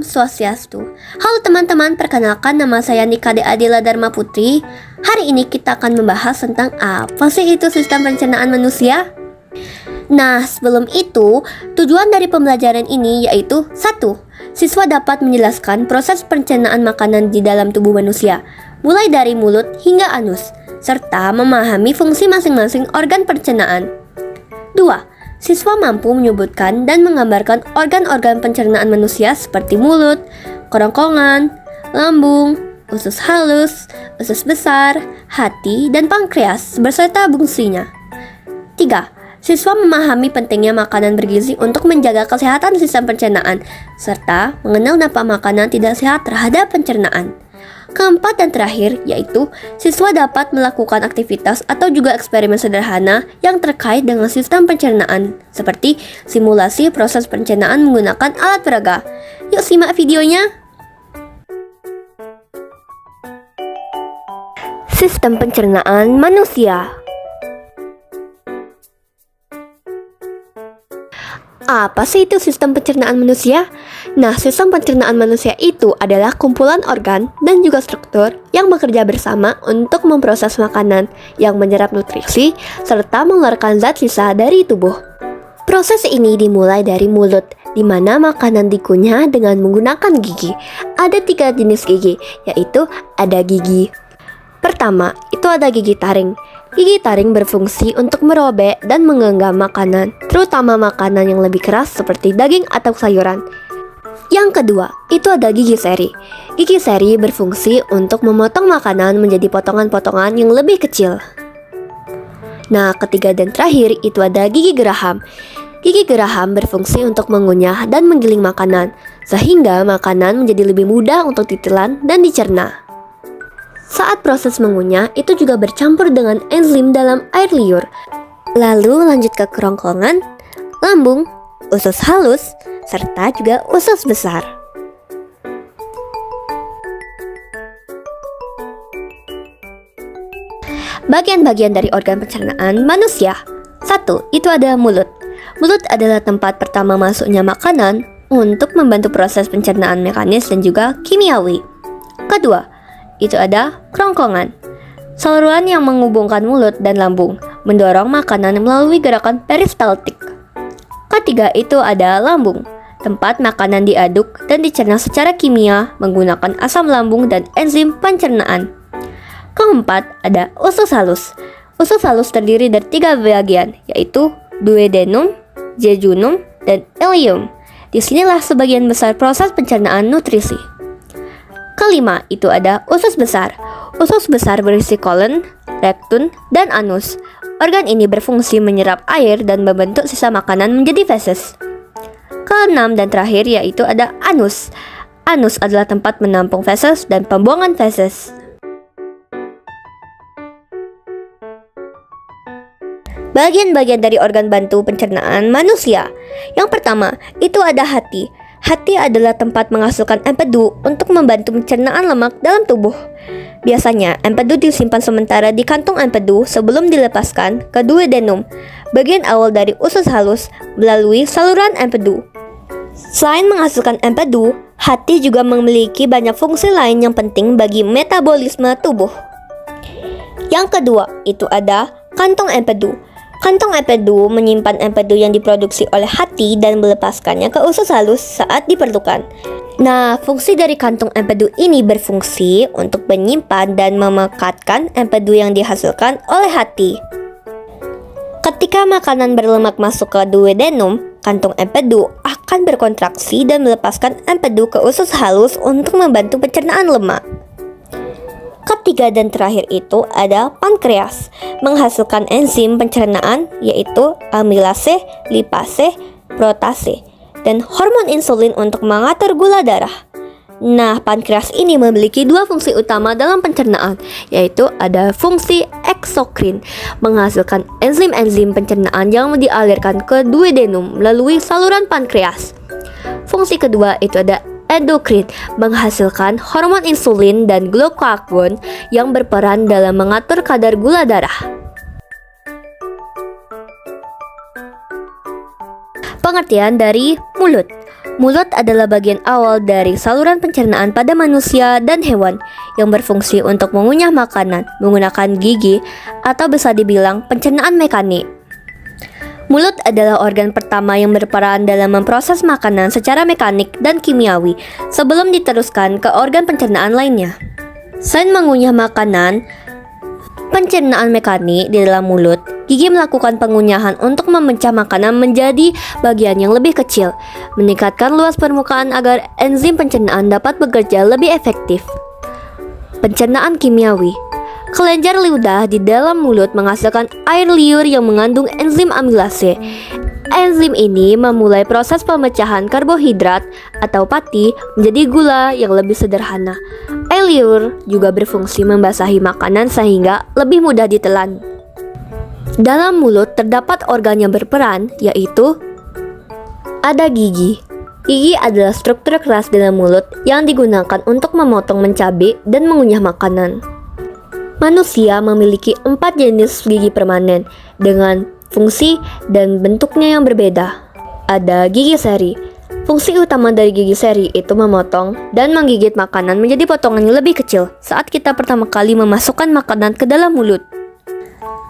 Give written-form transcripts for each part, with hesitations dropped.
Swastiastu. Halo teman-teman, perkenalkan nama saya Nika De Adila Dharma Putri. Hari ini kita akan membahas tentang apa sih itu sistem pencernaan manusia? Nah, sebelum itu, tujuan dari pembelajaran ini yaitu 1. Siswa dapat menjelaskan proses pencernaan makanan di dalam tubuh manusia, mulai dari mulut hingga anus, serta memahami fungsi masing-masing organ pencernaan. 2. Siswa mampu menyebutkan dan menggambarkan organ-organ pencernaan manusia seperti mulut, kerongkongan, lambung, usus halus, usus besar, hati, dan pankreas beserta fungsinya. 3. Siswa memahami pentingnya makanan bergizi untuk menjaga kesehatan sistem pencernaan, serta mengenal dampak makanan tidak sehat terhadap pencernaan. Keempat dan terakhir, yaitu siswa dapat melakukan aktivitas atau juga eksperimen sederhana yang terkait dengan sistem pencernaan, seperti simulasi proses pencernaan menggunakan alat peraga. Yuk simak videonya! Sistem pencernaan manusia. Apa sih itu sistem pencernaan manusia? Nah, sistem pencernaan manusia itu adalah kumpulan organ dan juga struktur yang bekerja bersama untuk memproses makanan yang menyerap nutrisi serta mengeluarkan zat sisa dari tubuh. Proses ini dimulai dari mulut, di mana makanan dikunyah dengan menggunakan gigi. Ada 3 jenis gigi, yaitu ada gigi pertama, itu ada gigi taring. Gigi taring berfungsi untuk merobek dan menggenggam makanan, terutama makanan yang lebih keras seperti daging atau sayuran. Yang kedua, itu ada gigi seri. Gigi seri berfungsi untuk memotong makanan menjadi potongan-potongan yang lebih kecil. Nah, ketiga dan terakhir, itu ada gigi geraham. Gigi geraham berfungsi untuk mengunyah dan menggiling makanan, sehingga makanan menjadi lebih mudah untuk ditelan dan dicerna. Saat proses mengunyah, itu juga bercampur dengan enzim dalam air liur. Lalu lanjut ke kerongkongan, lambung, usus halus, serta juga usus besar. Bagian-bagian dari organ pencernaan manusia. 1. Itu ada mulut. Mulut adalah tempat pertama masuknya makanan untuk membantu proses pencernaan mekanis dan juga kimiawi. Kedua, itu ada kerongkongan. Saluran yang menghubungkan mulut dan lambung, mendorong makanan melalui gerakan peristaltik. Ketiga, itu ada lambung. Tempat makanan diaduk dan dicerna secara kimia menggunakan asam lambung dan enzim pencernaan. Keempat, ada usus halus. Usus halus terdiri dari 3 bagian, yaitu duodenum, jejunum, dan ileum. Disinilah sebagian besar proses pencernaan nutrisi. Kelima, itu ada usus besar. Usus besar berisi kolon, rektum, dan anus. Organ ini berfungsi menyerap air dan membentuk sisa makanan menjadi feses. Keenam dan terakhir yaitu ada anus. Anus adalah tempat menampung feses dan pembuangan feses. Bagian-bagian dari organ bantu pencernaan manusia. Yang pertama, itu ada hati. Hati adalah tempat menghasilkan empedu untuk membantu pencernaan lemak dalam tubuh. Biasanya, empedu disimpan sementara di kantung empedu sebelum dilepaskan ke duodenum, bagian awal dari usus halus, melalui saluran empedu. Selain menghasilkan empedu, hati juga memiliki banyak fungsi lain yang penting bagi metabolisme tubuh. Yang kedua, itu ada kantong empedu. Kantong empedu menyimpan empedu yang diproduksi oleh hati dan melepaskannya ke usus halus saat diperlukan. Nah, fungsi dari kantung empedu ini berfungsi untuk menyimpan dan memekatkan empedu yang dihasilkan oleh hati. Ketika makanan berlemak masuk ke duodenum, kantung empedu akan berkontraksi dan melepaskan empedu ke usus halus untuk membantu pencernaan lemak. Ketiga dan terakhir itu ada pankreas, menghasilkan enzim pencernaan yaitu amilase, lipase, protase, dan hormon insulin untuk mengatur gula darah. Nah, pankreas ini memiliki 2 fungsi utama dalam pencernaan, yaitu ada fungsi eksokrin, menghasilkan enzim-enzim pencernaan yang dialirkan ke duodenum melalui saluran pankreas. Fungsi kedua itu ada endokrin, menghasilkan hormon insulin dan glukagon yang berperan dalam mengatur kadar gula darah. Pengertian dari mulut. Mulut adalah bagian awal dari saluran pencernaan pada manusia dan hewan yang berfungsi untuk mengunyah makanan menggunakan gigi atau bisa dibilang pencernaan mekanik. Mulut adalah organ pertama yang berperan dalam memproses makanan secara mekanik dan kimiawi sebelum diteruskan ke organ pencernaan lainnya. Selain mengunyah makanan, pencernaan mekanik di dalam mulut, gigi melakukan pengunyahan untuk memecah makanan menjadi bagian yang lebih kecil, meningkatkan luas permukaan agar enzim pencernaan dapat bekerja lebih efektif. Pencernaan kimiawi. Kelenjar lidah di dalam mulut menghasilkan air liur yang mengandung enzim amilase. Enzim ini memulai proses pemecahan karbohidrat atau pati menjadi gula yang lebih sederhana. Air liur juga berfungsi membasahi makanan sehingga lebih mudah ditelan. Dalam mulut terdapat organ yang berperan, yaitu ada gigi. Gigi adalah struktur keras dalam mulut yang digunakan untuk memotong, mencabik, dan mengunyah makanan. Manusia memiliki 4 jenis gigi permanen dengan fungsi dan bentuknya yang berbeda. Ada gigi seri. Fungsi utama dari gigi seri itu memotong dan menggigit makanan menjadi potongan yang lebih kecil saat kita pertama kali memasukkan makanan ke dalam mulut.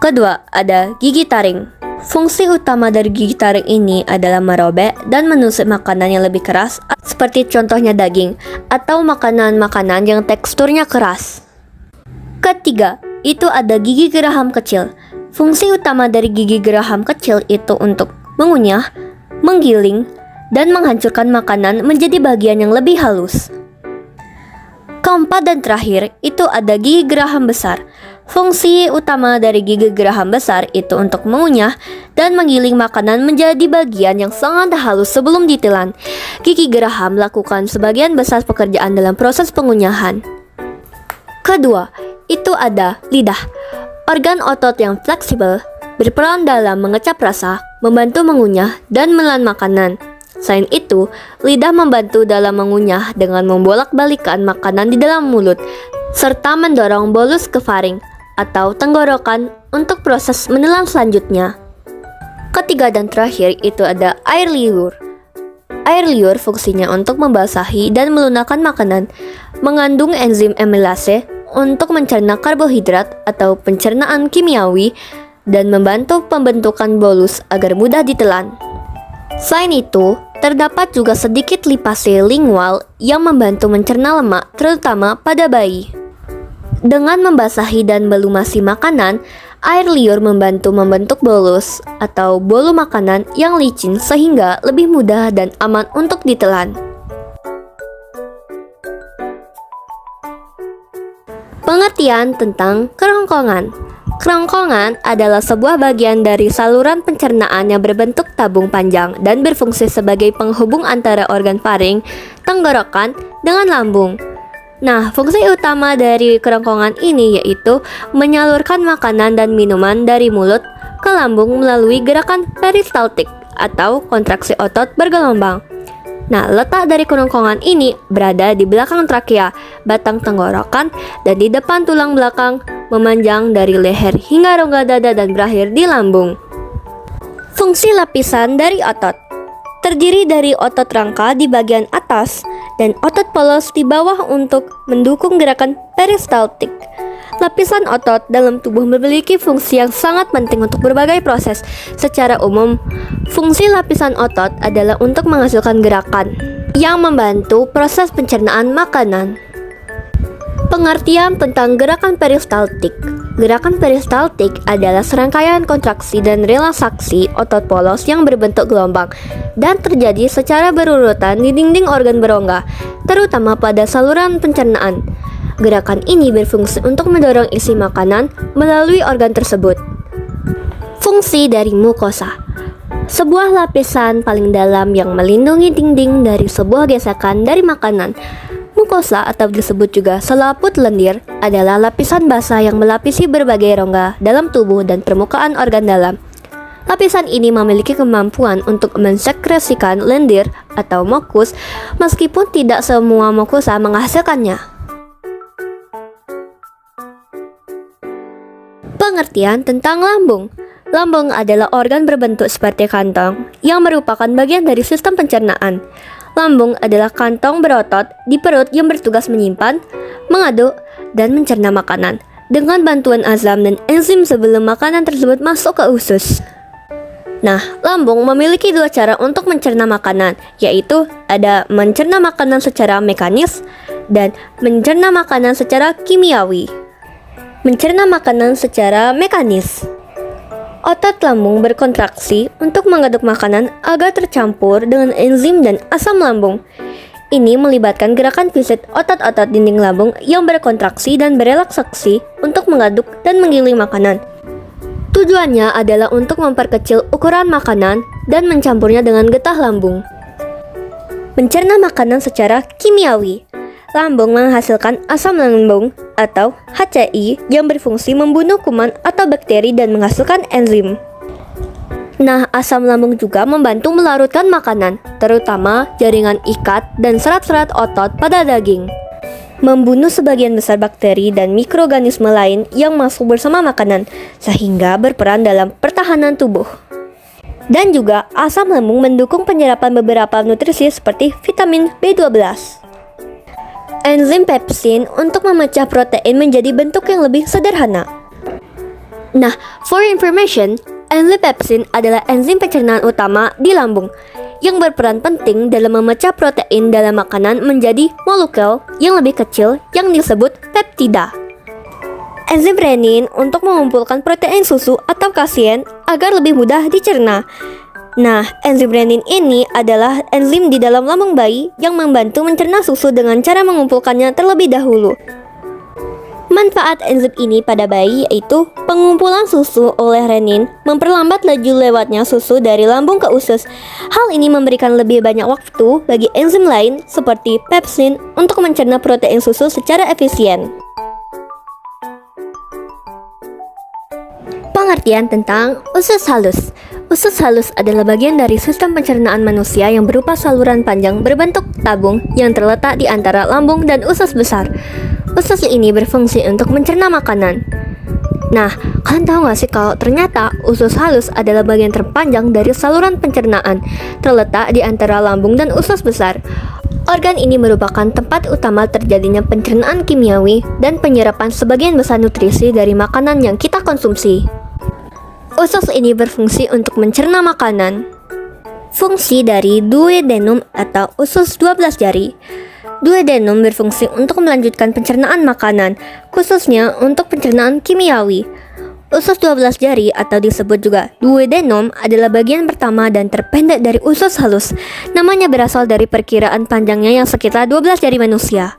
Kedua, ada gigi taring. Fungsi utama dari gigi taring ini adalah merobek dan menusuk makanan yang lebih keras, seperti contohnya daging atau makanan-makanan yang teksturnya keras. Ketiga, itu ada gigi geraham kecil. Fungsi utama dari gigi geraham kecil itu untuk mengunyah, menggiling, dan menghancurkan makanan menjadi bagian yang lebih halus. Keempat dan terakhir, itu ada gigi geraham besar. Fungsi utama dari gigi geraham besar itu untuk mengunyah dan menggiling makanan menjadi bagian yang sangat halus sebelum ditelan. Gigi geraham melakukan sebagian besar pekerjaan dalam proses pengunyahan. Kedua, itu ada lidah. Organ otot yang fleksibel berperan dalam mengecap rasa, membantu mengunyah, dan menelan makanan. Selain itu, lidah membantu dalam mengunyah dengan membolak-balikan makanan di dalam mulut, serta mendorong bolus ke faring atau tenggorokan untuk proses menelan selanjutnya. Ketiga dan terakhir itu ada air liur. Air liur fungsinya untuk membasahi dan melunakkan makanan, mengandung enzim amilase untuk mencerna karbohidrat atau pencernaan kimiawi, dan membantu pembentukan bolus agar mudah ditelan. Selain itu, terdapat juga sedikit lipase lingual yang membantu mencerna lemak, terutama pada bayi. Dengan membasahi dan melumasi makanan, air liur membantu membentuk bolus atau bolu makanan yang licin sehingga lebih mudah dan aman untuk ditelan. Pengertian tentang kerongkongan. Kerongkongan adalah sebuah bagian dari saluran pencernaan yang berbentuk tabung panjang dan berfungsi sebagai penghubung antara organ faring, tenggorokan, dengan lambung. Nah, fungsi utama dari kerongkongan ini yaitu menyalurkan makanan dan minuman dari mulut ke lambung melalui gerakan peristaltik atau kontraksi otot bergelombang. Nah, letak dari kerongkongan ini berada di belakang trakea, batang tenggorokan, dan di depan tulang belakang, memanjang dari leher hingga rongga dada dan berakhir di lambung. Fungsi lapisan dari otot terdiri dari otot rangka di bagian atas dan otot polos di bawah untuk mendukung gerakan peristaltik. Lapisan otot dalam tubuh memiliki fungsi yang sangat penting untuk berbagai proses. Secara umum, fungsi lapisan otot adalah untuk menghasilkan gerakan yang membantu proses pencernaan makanan. Pengertian tentang gerakan peristaltik. Gerakan peristaltik adalah serangkaian kontraksi dan relaksasi otot polos yang berbentuk gelombang dan terjadi secara berurutan di dinding organ berongga, terutama pada saluran pencernaan. Gerakan ini berfungsi untuk mendorong isi makanan melalui organ tersebut. Fungsi dari mukosa. Sebuah lapisan paling dalam yang melindungi dinding dari sebuah gesekan dari makanan. Mukosa atau disebut juga selaput lendir adalah lapisan basah yang melapisi berbagai rongga dalam tubuh dan permukaan organ dalam. Lapisan ini memiliki kemampuan untuk mensekresikan lendir atau mukus, meskipun tidak semua mukosa menghasilkannya. Pengertian tentang lambung. Lambung adalah organ berbentuk seperti kantong yang merupakan bagian dari sistem pencernaan. Lambung adalah kantong berotot di perut yang bertugas menyimpan, mengaduk, dan mencerna makanan dengan bantuan asam dan enzim sebelum makanan tersebut masuk ke usus. Nah, lambung memiliki dua cara untuk mencerna makanan, yaitu ada mencerna makanan secara mekanis dan mencerna makanan secara kimiawi. Mencerna makanan secara mekanis. Otot lambung berkontraksi untuk mengaduk makanan agar tercampur dengan enzim dan asam lambung. Ini melibatkan gerakan fisik otot-otot dinding lambung yang berkontraksi dan berelaksasi untuk mengaduk dan menggiling makanan. Tujuannya adalah untuk memperkecil ukuran makanan dan mencampurnya dengan getah lambung. Mencerna makanan secara kimiawi. Lambung menghasilkan asam lambung atau HCI yang berfungsi membunuh kuman atau bakteri dan menghasilkan enzim. Nah, asam lambung juga membantu melarutkan makanan, terutama jaringan ikat dan serat-serat otot pada daging. Membunuh sebagian besar bakteri dan mikroorganisme lain yang masuk bersama makanan, sehingga berperan dalam pertahanan tubuh. Dan juga asam lambung mendukung penyerapan beberapa nutrisi seperti vitamin B12. Enzim pepsin untuk memecah protein menjadi bentuk yang lebih sederhana. Nah, for information, enzim pepsin adalah enzim pencernaan utama di lambung yang berperan penting dalam memecah protein dalam makanan menjadi molekul yang lebih kecil yang disebut peptida. Enzim renin untuk mengumpulkan protein susu atau kasein agar lebih mudah dicerna. Nah, enzim renin ini adalah enzim di dalam lambung bayi yang membantu mencerna susu dengan cara mengumpulkannya terlebih dahulu. Manfaat enzim ini pada bayi yaitu pengumpulan susu oleh renin memperlambat laju lewatnya susu dari lambung ke usus. Hal ini memberikan lebih banyak waktu bagi enzim lain seperti pepsin untuk mencerna protein susu secara efisien. Pengertian tentang usus halus. Usus halus adalah bagian dari sistem pencernaan manusia yang berupa saluran panjang berbentuk tabung yang terletak di antara lambung dan usus besar. Usus ini berfungsi untuk mencerna makanan. Nah, kalian tahu gak sih kalau ternyata usus halus adalah bagian terpanjang dari saluran pencernaan, terletak di antara lambung dan usus besar. Organ ini merupakan tempat utama terjadinya pencernaan kimiawi dan penyerapan sebagian besar nutrisi dari makanan yang kita konsumsi. Usus ini berfungsi untuk mencerna makanan. Fungsi dari duodenum atau usus 12 jari. Duodenum berfungsi untuk melanjutkan pencernaan makanan, khususnya untuk pencernaan kimiawi. Usus 12 jari atau disebut juga duodenum adalah bagian pertama dan terpendek dari usus halus. Namanya berasal dari perkiraan panjangnya yang sekitar 12 jari manusia.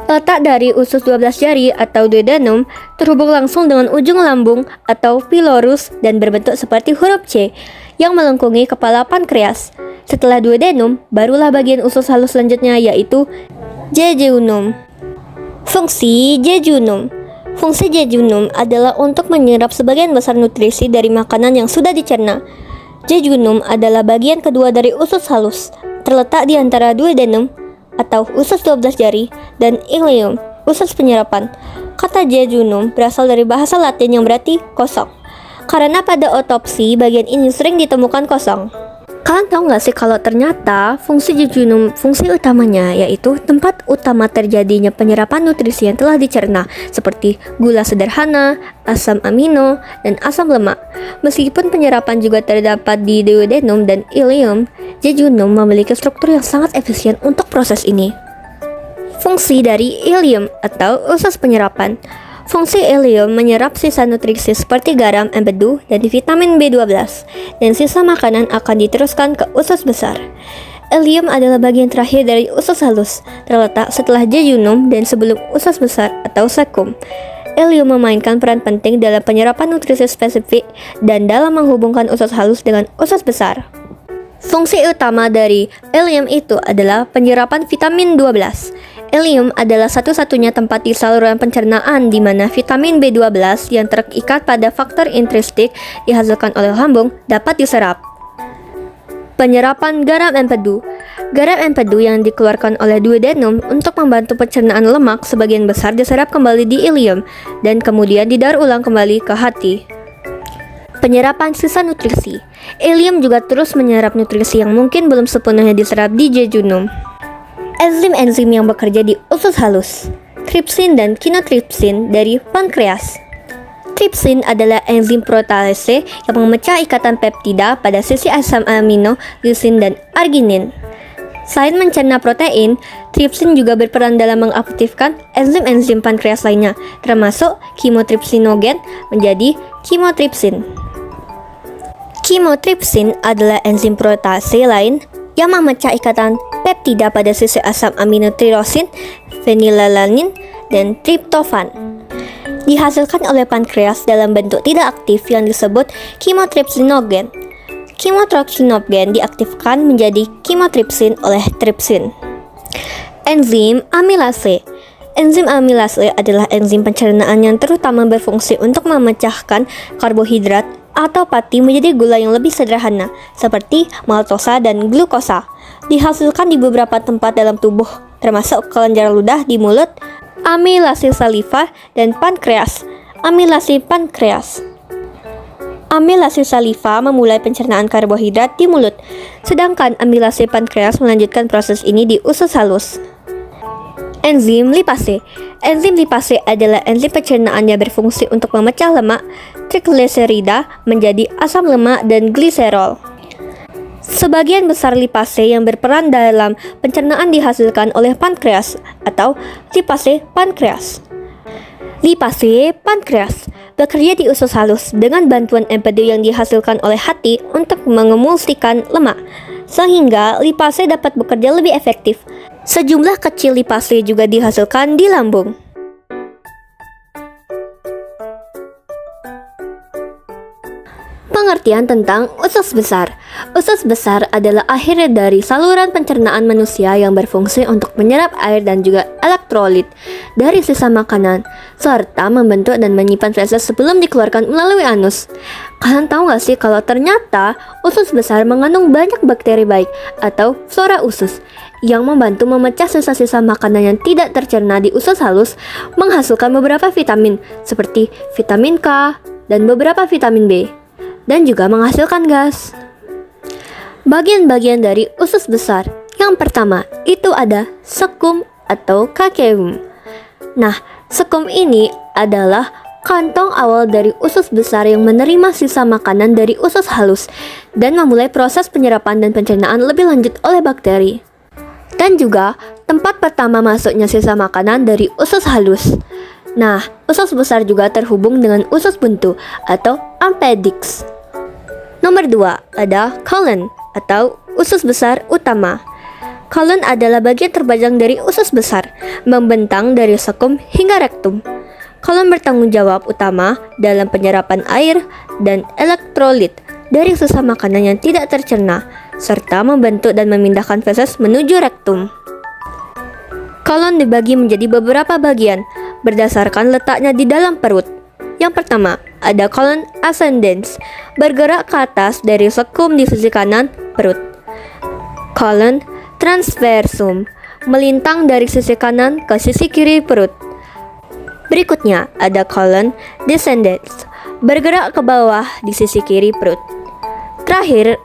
Letak dari usus 12 jari atau duodenum terhubung langsung dengan ujung lambung atau pylorus dan berbentuk seperti huruf C yang melengkungi kepala pankreas. Setelah duodenum, barulah bagian usus halus selanjutnya yaitu jejunum. Fungsi jejunum. Fungsi jejunum adalah untuk menyerap sebagian besar nutrisi dari makanan yang sudah dicerna. Jejunum adalah bagian kedua dari usus halus, terletak di antara duodenum atau usus 12 jari dan ileum, usus penyerapan. Kata jejunum berasal dari bahasa Latin yang berarti kosong, karena pada otopsi bagian ini sering ditemukan kosong. Kalian tahu nggak sih kalau ternyata fungsi jejunum, fungsi utamanya yaitu tempat utama terjadinya penyerapan nutrisi yang telah dicerna seperti gula sederhana, asam amino, dan asam lemak. Meskipun penyerapan juga terdapat di duodenum dan ileum, jejunum memiliki struktur yang sangat efisien untuk proses ini. Fungsi dari ileum atau usus penyerapan. Fungsi ileum menyerap sisa nutrisi seperti garam, empedu, dan vitamin B12, dan sisa makanan akan diteruskan ke usus besar. Ileum adalah bagian terakhir dari usus halus, terletak setelah jejunum dan sebelum usus besar atau cecum. Ileum memainkan peran penting dalam penyerapan nutrisi spesifik dan dalam menghubungkan usus halus dengan usus besar. Fungsi utama dari ileum itu adalah penyerapan vitamin 12. Ileum adalah satu-satunya tempat di saluran pencernaan di mana vitamin B12 yang terikat pada faktor intrinsik dihasilkan oleh lambung dapat diserap. Penyerapan garam empedu. Garam empedu yang dikeluarkan oleh duodenum untuk membantu pencernaan lemak sebagian besar diserap kembali di ileum dan kemudian didaur ulang kembali ke hati. Penyerapan sisa nutrisi. Ileum juga terus menyerap nutrisi yang mungkin belum sepenuhnya diserap di jejunum. Enzim-enzim yang bekerja di usus halus. Tripsin dan kinotripsin dari pankreas. Tripsin adalah enzim protease yang memecah ikatan peptida pada sisi asam amino, lisin, dan arginin. Selain mencerna protein, tripsin juga berperan dalam mengaktifkan enzim-enzim pankreas lainnya, termasuk kimotripsinogen menjadi kimotripsin. Kimotripsin adalah enzim protease lain yang memecah ikatan peptida pada sisi asam amino tirosin, fenilalanin, dan triptofan. Dihasilkan oleh pankreas dalam bentuk tidak aktif yang disebut kimotripsinogen. Kimotripsinogen diaktifkan menjadi kimotripsin oleh tripsin. Enzim amilase. Enzim amilase adalah enzim pencernaan yang terutama berfungsi untuk memecahkan karbohidrat atau pati menjadi gula yang lebih sederhana, seperti maltosa dan glukosa. Dihasilkan di beberapa tempat dalam tubuh, termasuk kelenjar ludah di mulut, amilase saliva, dan pankreas. Amilase pankreas. Amilase saliva memulai pencernaan karbohidrat di mulut, sedangkan amilase pankreas melanjutkan proses ini di usus halus. Enzim lipase. Enzim lipase adalah enzim pencernaan yang berfungsi untuk memecah lemak trigliserida menjadi asam lemak dan gliserol. Sebagian besar lipase yang berperan dalam pencernaan dihasilkan oleh pankreas atau lipase pankreas. Lipase pankreas bekerja di usus halus dengan bantuan empedu yang dihasilkan oleh hati untuk mengemulsikan lemak, sehingga lipase dapat bekerja lebih efektif. Sejumlah kecil lipase juga dihasilkan di lambung. Pengertian tentang usus besar. Usus besar adalah akhir dari saluran pencernaan manusia yang berfungsi untuk menyerap air dan juga elektrolit dari sisa makanan, serta membentuk dan menyimpan feses sebelum dikeluarkan melalui anus. Kalian tahu gak sih kalau ternyata usus besar mengandung banyak bakteri baik atau flora usus yang membantu memecah sisa-sisa makanan yang tidak tercerna di usus halus, menghasilkan beberapa vitamin seperti vitamin K dan beberapa vitamin B, dan juga menghasilkan gas. Bagian-bagian dari usus besar. Yang pertama, itu ada sekum atau caecum. Nah, sekum ini adalah kantong awal dari usus besar yang menerima sisa makanan dari usus halus dan memulai proses penyerapan dan pencernaan lebih lanjut oleh bakteri. Dan juga tempat pertama masuknya sisa makanan dari usus halus. Nah, usus besar juga terhubung dengan usus buntu atau appendix. Nomor 2, ada colon atau usus besar utama. Colon adalah bagian terbajang dari usus besar, membentang dari sekum hingga rektum. Colon bertanggung jawab utama dalam penyerapan air dan elektrolit dari sisa makanan yang tidak tercerna, serta membentuk dan memindahkan feses menuju rektum. Kolon dibagi menjadi beberapa bagian berdasarkan letaknya di dalam perut. Yang pertama, ada kolon ascendens, bergerak ke atas dari sekum di sisi kanan perut. Kolon transversum, melintang dari sisi kanan ke sisi kiri perut. Berikutnya, ada kolon descendens, bergerak ke bawah di sisi kiri perut. Terakhir,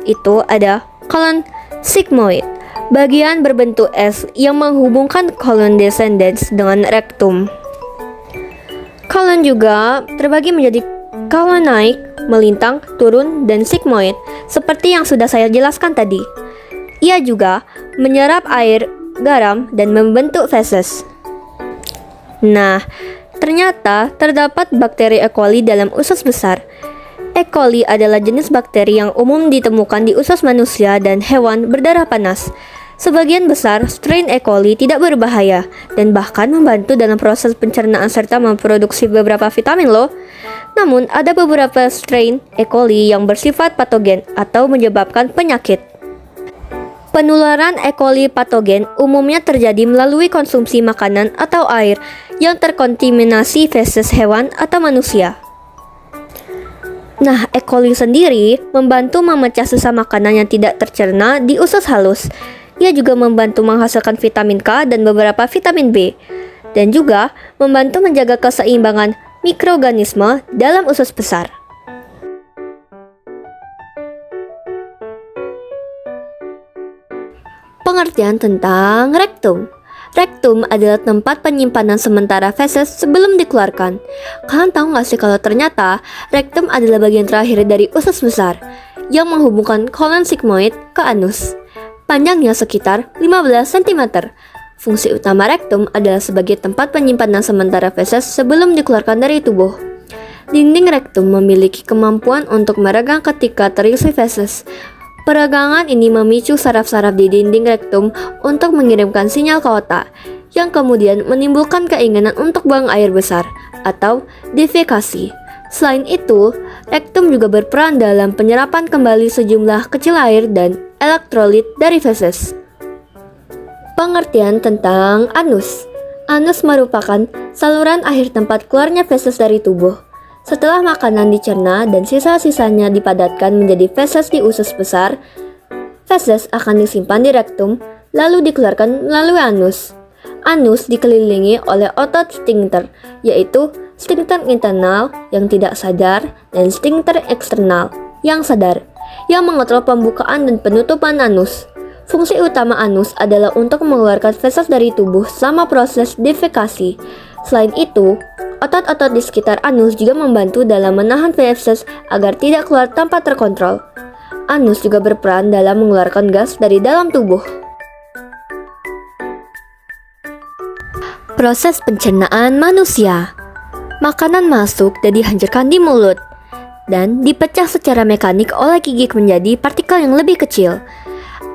itu ada kolon sigmoid, bagian berbentuk S yang menghubungkan kolon descendens dengan rektum. Kolon juga terbagi menjadi kolon naik, melintang, turun, dan sigmoid, seperti yang sudah saya jelaskan tadi. Ia juga menyerap air, garam, dan membentuk feses. Nah, ternyata terdapat bakteri E. coli dalam usus besar. E. coli adalah jenis bakteri yang umum ditemukan di usus manusia dan hewan berdarah panas. Sebagian besar strain E. coli tidak berbahaya dan bahkan membantu dalam proses pencernaan serta memproduksi beberapa vitamin loh. Namun, ada beberapa strain E. coli yang bersifat patogen atau menyebabkan penyakit. Penularan E. coli patogen umumnya terjadi melalui konsumsi makanan atau air yang terkontaminasi feses hewan atau manusia. Nah, E. coli sendiri membantu memecah sisa makanan yang tidak tercerna di usus halus. Ia juga membantu menghasilkan vitamin K dan beberapa vitamin B, dan juga membantu menjaga keseimbangan mikroorganisme dalam usus besar. Pengertian tentang rektum. Rektum adalah tempat penyimpanan sementara feses sebelum dikeluarkan. Kalian tahu gak sih kalau ternyata rektum adalah bagian terakhir dari usus besar yang menghubungkan kolon sigmoid ke anus. Panjangnya sekitar 15 cm. Fungsi utama rektum adalah sebagai tempat penyimpanan sementara feses sebelum dikeluarkan dari tubuh. Dinding rektum memiliki kemampuan untuk meregang ketika terisi feses. Peregangan ini memicu saraf-saraf di dinding rektum untuk mengirimkan sinyal ke otak, yang kemudian menimbulkan keinginan untuk buang air besar atau defekasi. Selain itu, rektum juga berperan dalam penyerapan kembali sejumlah kecil air dan elektrolit dari feses. Pengertian tentang anus. Anus merupakan saluran akhir tempat keluarnya feses dari tubuh. Setelah makanan dicerna dan sisa-sisanya dipadatkan menjadi feses di usus besar, feses akan disimpan di rektum, lalu dikeluarkan melalui anus. Anus dikelilingi oleh otot sphincter, yaitu sphincter internal yang tidak sadar dan sphincter eksternal yang sadar, yang mengontrol pembukaan dan penutupan anus. Fungsi utama anus adalah untuk mengeluarkan feses dari tubuh selama proses defekasi. Selain itu, otot-otot di sekitar anus juga membantu dalam menahan feses agar tidak keluar tanpa terkontrol. Anus juga berperan dalam mengeluarkan gas dari dalam tubuh. Proses pencernaan manusia. Makanan masuk dan dihancurkan di mulut dan dipecah secara mekanik oleh gigi menjadi partikel yang lebih kecil.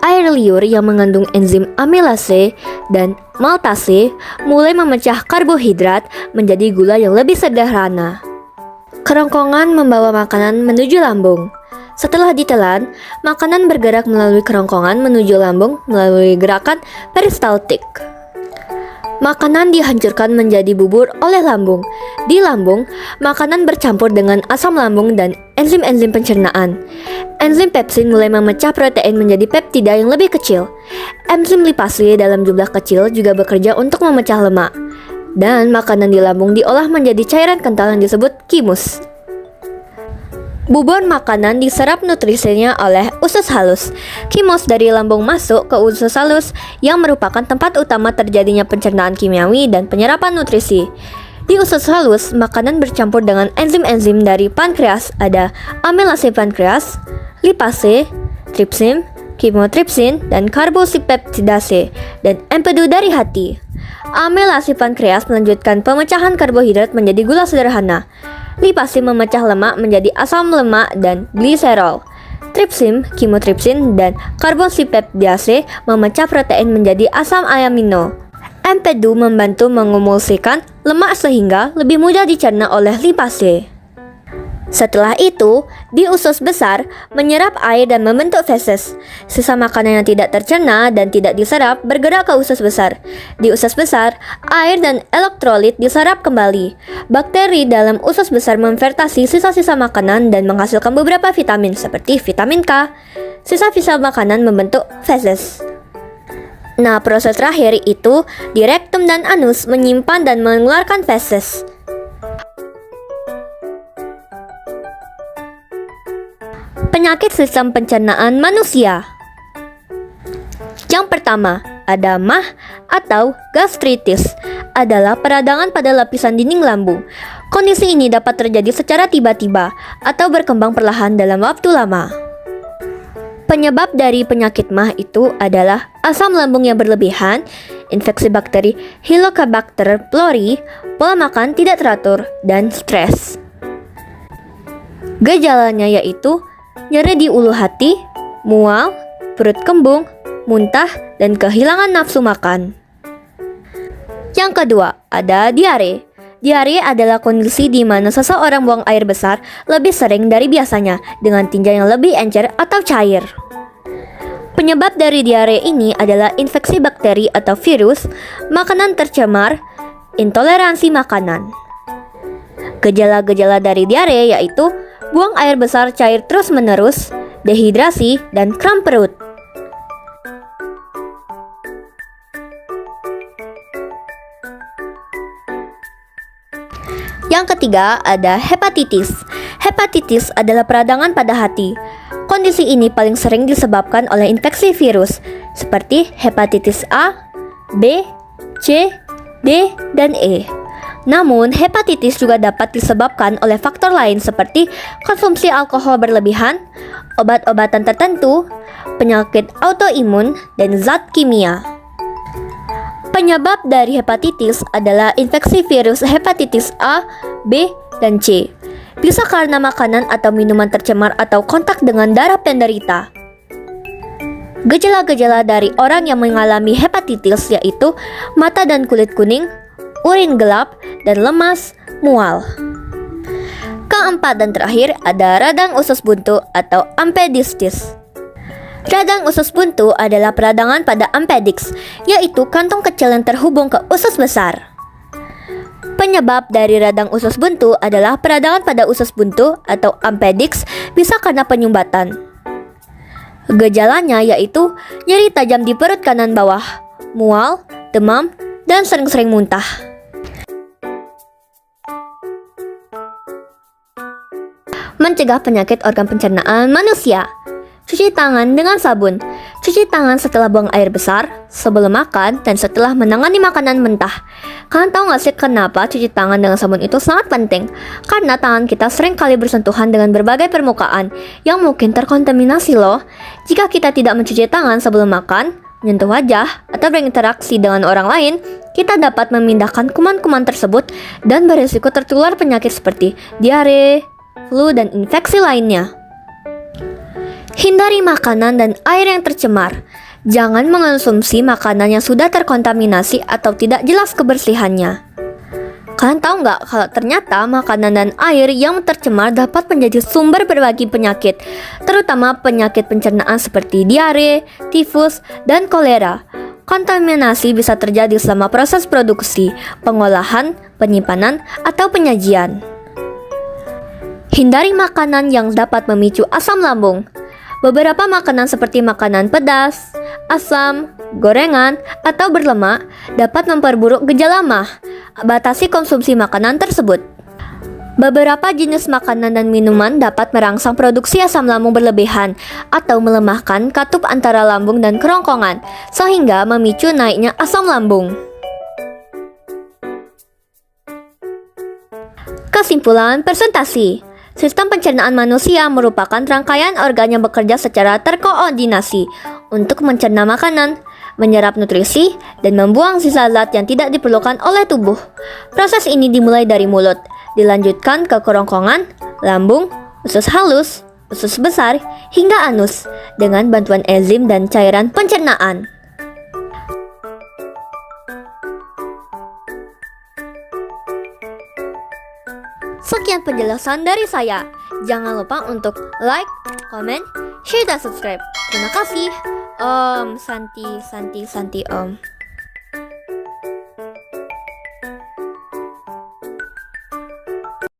Air liur yang mengandung enzim amilase dan maltase mulai memecah karbohidrat menjadi gula yang lebih sederhana. Kerongkongan membawa makanan menuju lambung. Setelah ditelan, makanan bergerak melalui kerongkongan menuju lambung melalui gerakan peristaltik. Makanan dihancurkan menjadi bubur oleh lambung. Di lambung, makanan bercampur dengan asam lambung dan enzim-enzim pencernaan. Enzim pepsin mulai memecah protein menjadi peptida yang lebih kecil. Enzim lipase dalam jumlah kecil juga bekerja untuk memecah lemak. Dan makanan di lambung diolah menjadi cairan kental yang disebut chymus. Bubur makanan diserap nutrisinya oleh usus halus. Chymus dari lambung masuk ke usus halus yang merupakan tempat utama terjadinya pencernaan kimiawi dan penyerapan nutrisi. Di usus halus, makanan bercampur dengan enzim-enzim dari pankreas. Ada amilase pankreas, lipase, tripsin, chymotrypsin, dan karbosipeptidase, dan empedu dari hati. Amilase pankreas melanjutkan pemecahan karbohidrat menjadi gula sederhana. Lipase memecah lemak menjadi asam lemak dan gliserol. Tripsin, chymotrypsin, dan karbosipeptidase memecah protein menjadi asam amino. Empedu membantu mengemulsikan lemak sehingga lebih mudah dicerna oleh lipase. Setelah itu, di usus besar menyerap air dan membentuk feses. Sisa makanan yang tidak tercerna dan tidak diserap bergerak ke usus besar. Di usus besar, air dan elektrolit diserap kembali. Bakteri dalam usus besar memfermentasi sisa-sisa makanan dan menghasilkan beberapa vitamin seperti vitamin K. Sisa-sisa makanan membentuk feses. Nah, proses terakhir itu di rektum dan anus menyimpan dan mengeluarkan feses. Penyakit sistem pencernaan manusia. Yang pertama, ada MAH atau gastritis, adalah peradangan pada lapisan dinding lambung. Kondisi ini dapat terjadi secara tiba-tiba atau berkembang perlahan dalam waktu lama. Penyebab dari penyakit MAH itu adalah asam lambung yang berlebihan, infeksi bakteri Helicobacter pylori, pola makan tidak teratur, dan stres. Gejalanya yaitu nyeri di ulu hati, mual, perut kembung, muntah, dan kehilangan nafsu makan. Yang kedua, ada diare. Diare adalah kondisi di mana seseorang buang air besar lebih sering dari biasanya dengan tinja yang lebih encer atau cair. Penyebab dari diare ini adalah infeksi bakteri atau virus, makanan tercemar, intoleransi makanan. Gejala-gejala dari diare yaitu buang air besar cair terus-menerus, dehidrasi, dan kram perut. Yang ketiga ada hepatitis. Hepatitis adalah peradangan pada hati. Kondisi ini paling sering disebabkan oleh infeksi virus seperti hepatitis A, B, C, D, dan E. Namun, hepatitis juga dapat disebabkan oleh faktor lain seperti konsumsi alkohol berlebihan, obat-obatan tertentu, penyakit autoimun, dan zat kimia. Penyebab dari hepatitis adalah infeksi virus hepatitis A, B, dan C. Bisa karena makanan atau minuman tercemar atau kontak dengan darah penderita. Gejala-gejala dari orang yang mengalami hepatitis yaitu mata dan kulit kuning, urin gelap, dan lemas, mual. Keempat dan terakhir ada radang usus buntu atau appendicitis. Radang usus buntu adalah peradangan pada appendix, yaitu kantung kecil yang terhubung ke usus besar. Penyebab dari radang usus buntu adalah peradangan pada usus buntu atau appendix bisa karena penyumbatan. Gejalanya yaitu nyeri tajam di perut kanan bawah, mual, demam, dan sering-sering muntah. Mencegah penyakit organ pencernaan manusia. Cuci tangan dengan sabun. Cuci tangan setelah buang air besar, sebelum makan, dan setelah menangani makanan mentah. Kalian tahu gak sih kenapa cuci tangan dengan sabun itu sangat penting? Karena tangan kita sering kali bersentuhan dengan berbagai permukaan yang mungkin terkontaminasi loh. Jika kita tidak mencuci tangan sebelum makan, menyentuh wajah, atau berinteraksi dengan orang lain, kita dapat memindahkan kuman-kuman tersebut dan berisiko tertular penyakit seperti diare, flu, dan infeksi lainnya. Hindari makanan dan air yang tercemar. Jangan mengonsumsi makanan yang sudah terkontaminasi atau tidak jelas kebersihannya. Kalian tahu nggak kalau ternyata makanan dan air yang tercemar dapat menjadi sumber berbagai penyakit, terutama penyakit pencernaan seperti diare, tifus, dan kolera. Kontaminasi bisa terjadi selama proses produksi, pengolahan, penyimpanan, atau penyajian. Hindari makanan yang dapat memicu asam lambung. Beberapa makanan seperti makanan pedas, asam, gorengan, atau berlemak dapat memperburuk gejala MAH. Batasi konsumsi makanan tersebut. Beberapa jenis makanan dan minuman dapat merangsang produksi asam lambung berlebihan atau melemahkan katup antara lambung dan kerongkongan, sehingga memicu naiknya asam lambung. Kesimpulan presentasi. Sistem pencernaan manusia merupakan rangkaian organ yang bekerja secara terkoordinasi untuk mencerna makanan, menyerap nutrisi, dan membuang sisa zat yang tidak diperlukan oleh tubuh. Proses ini dimulai dari mulut, dilanjutkan ke kerongkongan, lambung, usus halus, usus besar, hingga anus dengan bantuan enzim dan cairan pencernaan. Sekian penjelasan dari saya. Jangan lupa untuk like, comment, share, dan subscribe. Terima kasih. Santi, Om.